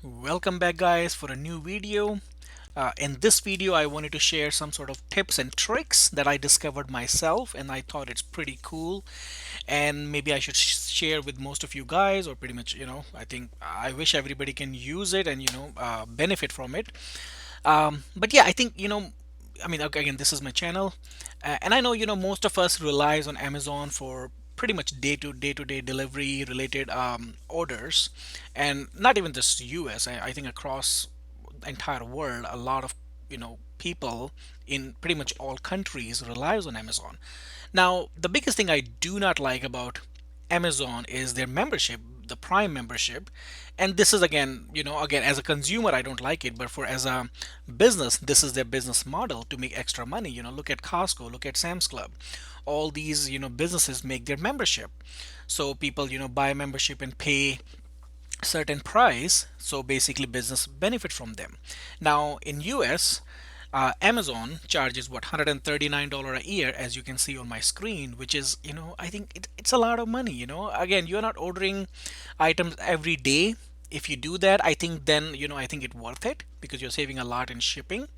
Welcome back guys for a new video. In this video I wanted to share some sort of tips and tricks that I discovered myself and I thought it's pretty cool and maybe I should share with most of you guys, or pretty much I think I wish everybody can use it and benefit from it. But yeah, I think I mean, okay, again, this is my channel, and I know most of us relies on Amazon for pretty much day-to-day delivery related orders, and not even just US. I think across the entire world, a lot of people in pretty much all countries relies on Amazon. Now, the biggest thing I do not like about Amazon is their membership, the Prime membership. And this is again, as a consumer, I don't like it, but for as a business, this is their business model to make extra money. Look at Costco, look at Sam's Club. All these, businesses make their membership. So people, buy membership and pay certain price, so basically business benefit from them. Now in US, Amazon charges what $139 a year, as you can see on my screen, which is I think it's a lot of money. Again, you're not ordering items every day. If you do that, I think then I think it's worth it because you're saving a lot in shipping.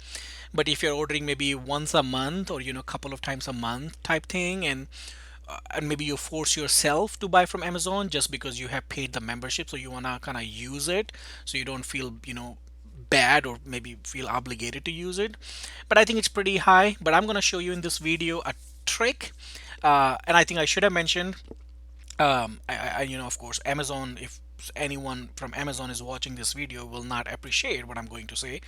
But if you're ordering maybe once a month or a couple of times a month type thing, and maybe you force yourself to buy from Amazon just because you have paid the membership, so you wanna kind of use it, so you don't feel bad or maybe feel obligated to use it. But I think it's pretty high. But I'm gonna show you in this video a trick, and I think I should have mentioned, of course, Amazon. If anyone from Amazon is watching this video, will not appreciate what I'm going to say.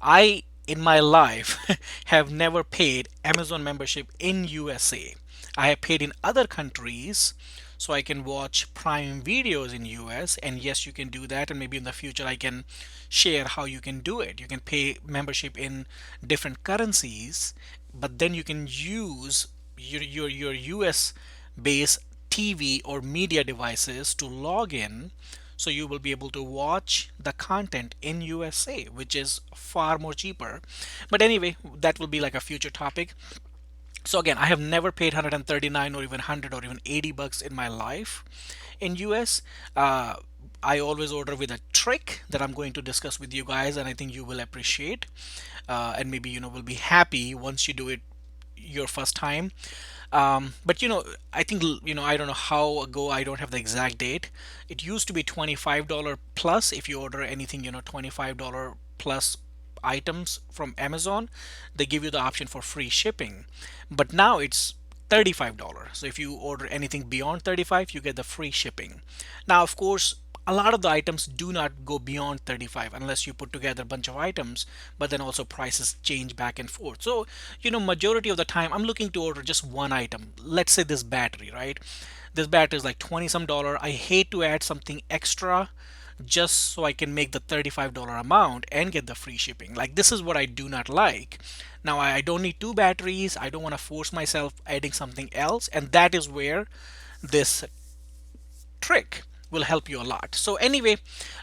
I, in my life, have never paid Amazon membership in USA. I have paid in other countries so I can watch Prime videos in US, and yes, you can do that, and maybe in the future I can share how you can do it. You can pay membership in different currencies, but then you can use your US based TV or media devices to log in, so you will be able to watch the content in USA, which is far more cheaper. But anyway, that will be like a future topic. So again, I have never paid 139 or even 100 or even 80 bucks in my life in US. I always order with a trick that I'm going to discuss with you guys, and I think you will appreciate, and maybe will be happy once you do it your first time. But I think I don't know how ago. I don't have the exact date. It used to be $25 plus if you order anything, $25 plus items from Amazon. They give you the option for free shipping, but now it's $35. So if you order anything beyond 35, you get the free shipping. Now, of course, a lot of the items do not go beyond 35 unless you put together a bunch of items, but then also prices change back and forth. So majority of the time I'm looking to order just one item. Let's say this battery, right? This battery is like 20 some dollar. I hate to add something extra just so I can make the $35 amount and get the free shipping. Like, this is what I do not like. Now I don't need two batteries. I don't want to force myself adding something else, and that is where this trick will help you a lot. So anyway,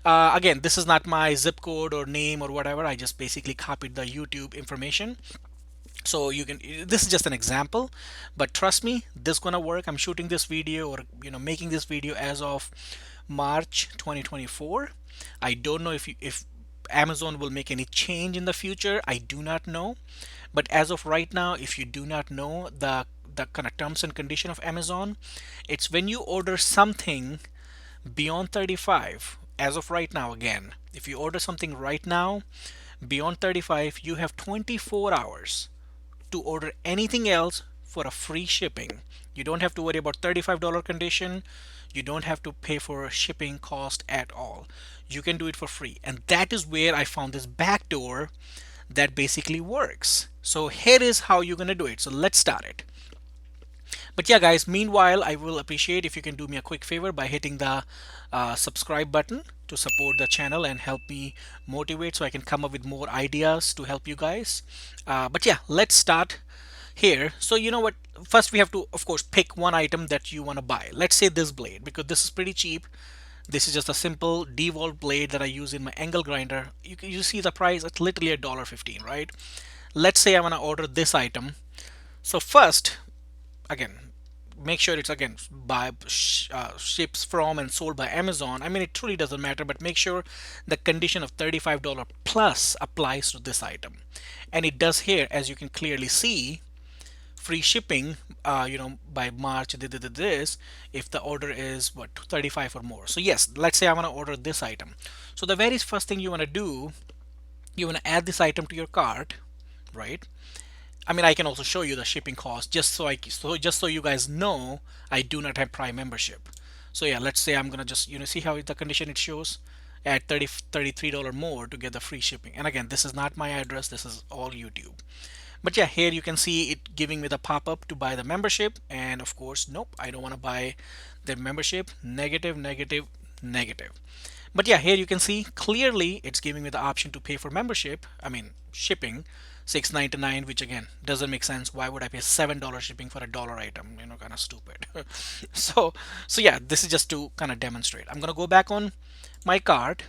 again, this is not my zip code or name or whatever. I just basically copied the YouTube information. So you can, this is just an example, but trust me, this gonna work. I'm shooting this video, or making this video as of March 2024. I don't know if Amazon will make any change in the future. I do not know. But as of right now, if you do not know the kind of terms and condition of Amazon, it's when you order something beyond 35. As of right now, again, if you order something right now beyond 35, you have 24 hours to order anything else for a free shipping. You don't have to worry about $35 condition. You don't have to pay for a shipping cost at all. You can do it for free. And that is where I found this backdoor that basically works. So here is how you're going to do it. So let's start it. But yeah, guys, meanwhile, I will appreciate if you can do me a quick favor by hitting the subscribe button to support the channel and help me motivate so I can come up with more ideas to help you guys. But yeah, let's start here. So you know what? First, we have to, of course, pick one item that you want to buy. Let's say this blade, because this is pretty cheap. This is just a simple DeWalt blade that I use in my angle grinder. You see the price, it's literally $1.15, right? Let's say I want to order this item. So first, again, make sure it's again ships from and sold by Amazon. I mean, it truly doesn't matter, but make sure the condition of $35 plus applies to this item. And it does here, as you can clearly see, free shipping, by March, this, if the order is what, 35 or more. So yes, let's say I want to order this item. So the very first thing you want to do, you want to add this item to your cart, right? I mean, I can also show you the shipping cost just so you guys know I do not have Prime membership. So yeah, let's say I'm gonna just see how the condition it shows, add $33 more to get the free shipping. And again, this is not my address, this is all YouTube. But yeah, here you can see it giving me the pop-up to buy the membership, and of course, nope, I don't want to buy the membership. Negative, negative, negative. But yeah, here you can see clearly it's giving me the option to pay for membership. I mean, shipping, $6.99, which again doesn't make sense. Why would I pay $7 shipping for a dollar item? Kind of stupid. so, so yeah, this is just to kind of demonstrate. I'm gonna go back on my cart.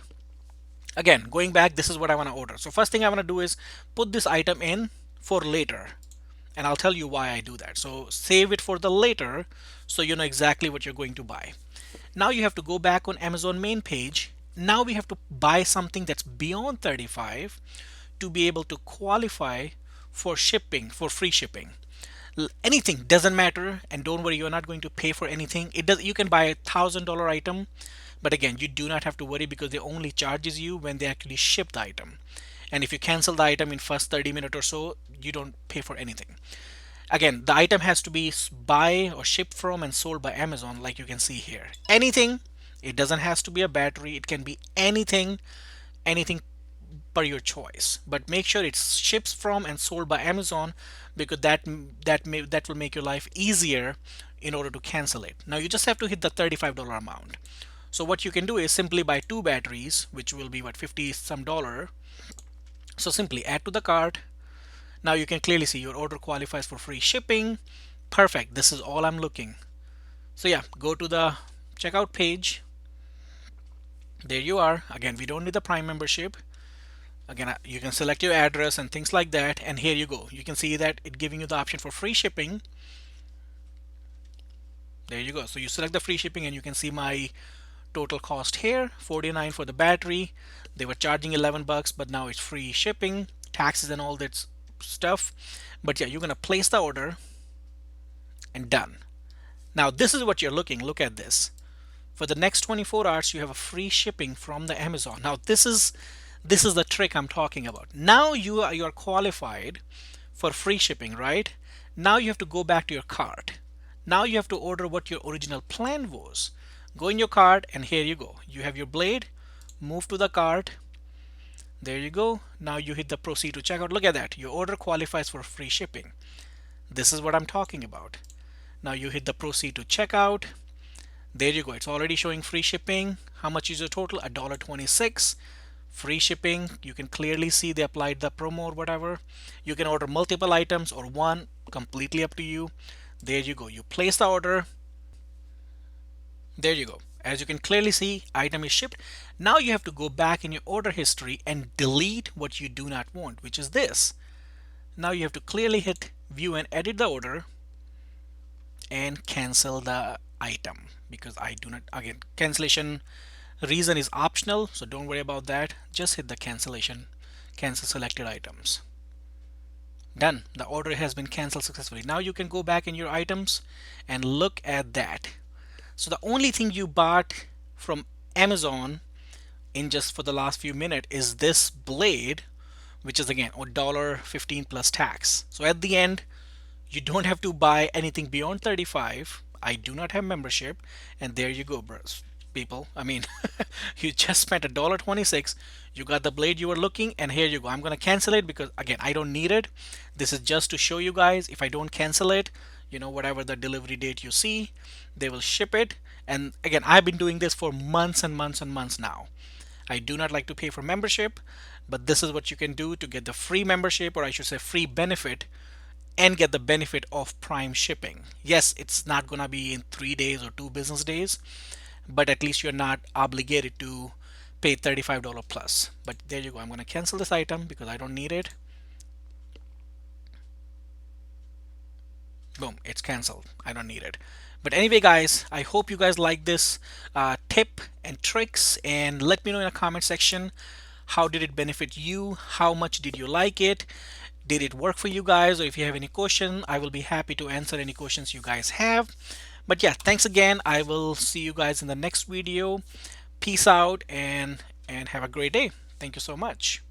Again, going back, this is what I want to order. So first thing I want to do is put this item in for later, and I'll tell you why I do that. So save it for the later, so you know exactly what you're going to buy. Now you have to go back on Amazon main page. Now we have to buy something that's beyond 35 to be able to qualify for shipping, for free shipping. Anything doesn't matter, and don't worry, you're not going to pay for anything. It does. You can buy $1,000 item, but again, you do not have to worry because they only charges you when they actually ship the item. And if you cancel the item in first 30 minutes or so, you don't pay for anything. Again, the item has to be buy or shipped from and sold by Amazon, like you can see here. Anything. It doesn't have to be a battery. It can be anything, anything per your choice. But make sure it's ships from and sold by Amazon, because that will make your life easier in order to cancel it. Now you just have to hit the $35 amount. So what you can do is simply buy two batteries, which will be what, 50 some dollar. So simply add to the cart. Now you can clearly see your order qualifies for free shipping. Perfect. This is all I'm looking. So yeah, go to the checkout page. There you are. Again, we don't need the Prime membership. Again, you can select your address and things like that, and here you go. You can see that it giving you the option for free shipping. There you go. So you select the free shipping and you can see my total cost here, 49 for the battery. They were charging 11 bucks, but now it's free shipping, taxes and all that stuff. But yeah, you're gonna place the order and done. Now this is what you're looking. Look at this. For the next 24 hours, you have a free shipping from the Amazon. Now this is the trick I'm talking about. Now you are qualified for free shipping, right? Now you have to go back to your cart. Now you have to order what your original plan was. Go in your cart, and here you go. You have your blade. Move to the cart. There you go. Now you hit the proceed to checkout. Look at that. Your order qualifies for free shipping. This is what I'm talking about. Now you hit the proceed to checkout. There you go. It's already showing free shipping. How much is your total? $1.26. Free shipping. You can clearly see they applied the promo or whatever. You can order multiple items or one, completely up to you. There you go. You place the order. There you go. As you can clearly see, item is shipped. Now you have to go back in your order history and delete what you do not want, which is this. Now you have to clearly hit view and edit the order and cancel the item, because I do not, again, cancellation reason is optional, so don't worry about that. Just hit the cancellation, cancel selected items. Done. The order has been canceled successfully. Now you can go back in your items and look at that. So the only thing you bought from Amazon in just for the last few minutes is this blade, which is again $1.15 plus tax. So at the end, you don't have to buy anything beyond 35. I do not have membership, and there you go, bros. People, I mean, you just spent $1.26. You got the blade you were looking, and here you go. I'm gonna cancel it because again, I don't need it. This is just to show you guys. If I don't cancel it, whatever the delivery date you see, they will ship it. And again, I've been doing this for months and months and months now. I do not like to pay for membership, but this is what you can do to get the free membership, or I should say free benefit, and get the benefit of Prime shipping. Yes, it's not gonna be in 3 days or 2 business days, but at least you're not obligated to pay $35 plus. But there you go. I'm gonna cancel this item because I don't need it. Boom, it's canceled. I don't need it. But anyway, guys, I hope you guys like this tip and tricks, and let me know in the comment section, how did it benefit you? How much did you like it? Did it work for you guys? Or if you have any question, I will be happy to answer any questions you guys have. But yeah, thanks again. I will see you guys in the next video. Peace out, and have a great day. Thank you so much.